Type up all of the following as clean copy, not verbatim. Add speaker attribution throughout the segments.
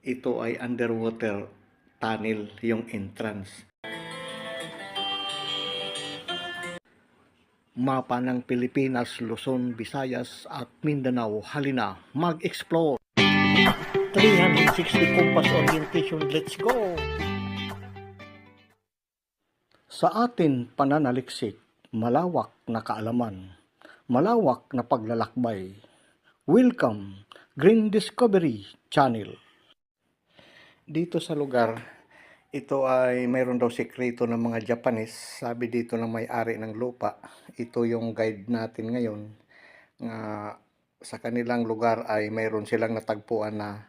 Speaker 1: ito ay underwater tunnel yung entrance. Mapa ng Pilipinas, Luzon, Visayas at Mindanao. Halina, mag-explore! 360 compass orientation, let's go! Sa atin pananaliksik, malawak na kaalaman, malawak na paglalakbay. Welcome, Green Discovery Channel. Dito sa lugar, ito ay mayroon daw sekreto ng mga Japanese. Sabi dito ng may-ari ng lupa, ito yung guide natin ngayon. Sa kanilang lugar ay mayroon silang natagpuan na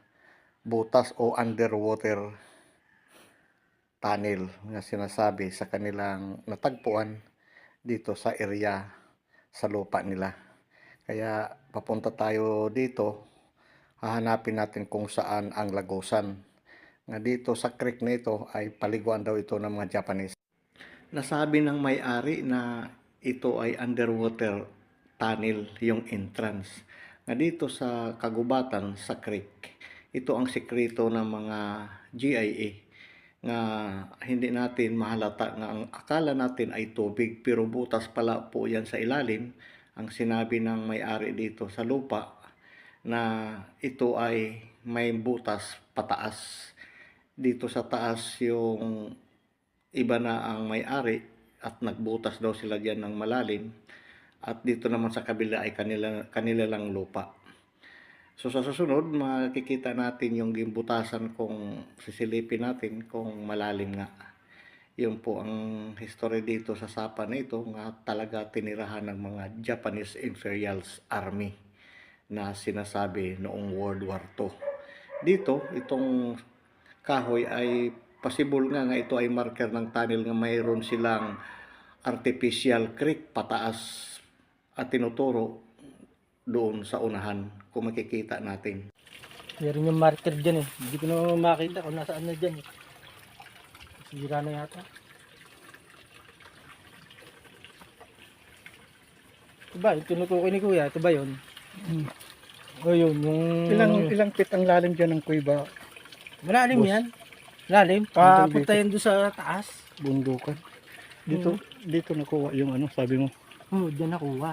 Speaker 1: butas o underwater tunnel na sinasabi sa kanilang natagpuan dito sa area sa lupa nila. Kaya papunta tayo dito, hahanapin natin kung saan ang lagusan. Nga dito sa creek na ito ay paliguan daw ito ng mga Japanese. Nasabi ng may-ari na ito ay underwater tunnel yung entrance. Nga dito sa kagubatan sa creek, ito ang sekreto ng mga GIA nga hindi natin mahalata nga ang akala natin ay tubig pero butas pala po yan sa ilalim. Ang sinabi ng may-ari dito sa lupa na ito ay may butas pataas. Dito sa taas yung iba na ang may-ari at nagbutas daw sila diyan ng malalim, at dito naman sa kabila ay kanila lang lupa. So sa susunod, makikita natin yung gimbutasan kung sisilipin natin kung malalim nga. Yun po ang history dito sa sapa na ito nga talaga tinirahan ng mga Japanese Imperial Army na sinasabi noong World War II. Dito, itong kahoy ay possible nga ito ay marker ng tunnel nga mayroon silang artificial creek pataas at tinuturo doon sa unahan kung makikita natin.
Speaker 2: Meron yung marker dyan eh. Hindi ko naman makita kung nasaan na dyan eh. Sira na yata. Ito ba? Yung tinutukoy ni Kuya. Ito ba yun? O yun. Yung...
Speaker 1: Ilang feet ang lalim dyan ng kuiba?
Speaker 2: Malalim yan. Lalim. Papunta yan doon sa taas.
Speaker 1: Bundukan. Dito nakuha yung ano, sabi mo?
Speaker 2: Oo, dyan nakuha.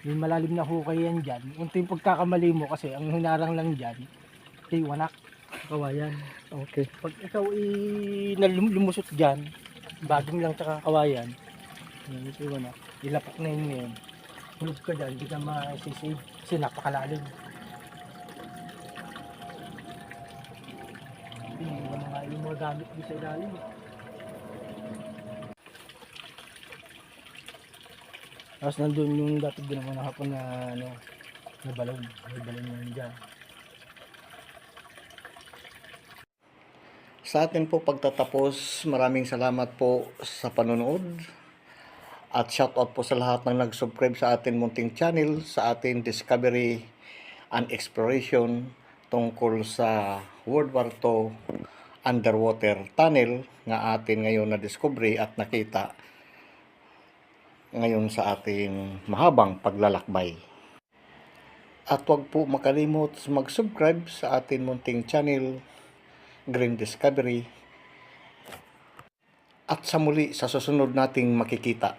Speaker 2: May malalim na hukay yan dyan. Unti yung pagkakamali mo kasi ang hinarang lang dyan, wanak, kawayan.
Speaker 1: Okay.
Speaker 2: Pag ikaw lumusot dyan, baging lang tsaka kawayan, wanak, ilapak na yun ngayon. Hulog ka dyan, hindi ka masisave kasi napakalalim. Yung mga gamit di sa ilalim. Tapos nandun yung dati din naman nakapon na ano, na balon. May balon yun dyan.
Speaker 1: Sa atin po pagtatapos, maraming salamat po sa panonood. At shoutout po sa lahat ng nag-subscribe sa atin munting channel, sa atin Discovery and Exploration tungkol sa World War II underwater tunnel nga atin ngayon na-discovery at nakita ngayon sa ating mahabang paglalakbay. At huwag po makalimot mag-subscribe sa ating munting channel, Green Discovery. At sa muli, sa susunod nating makikita.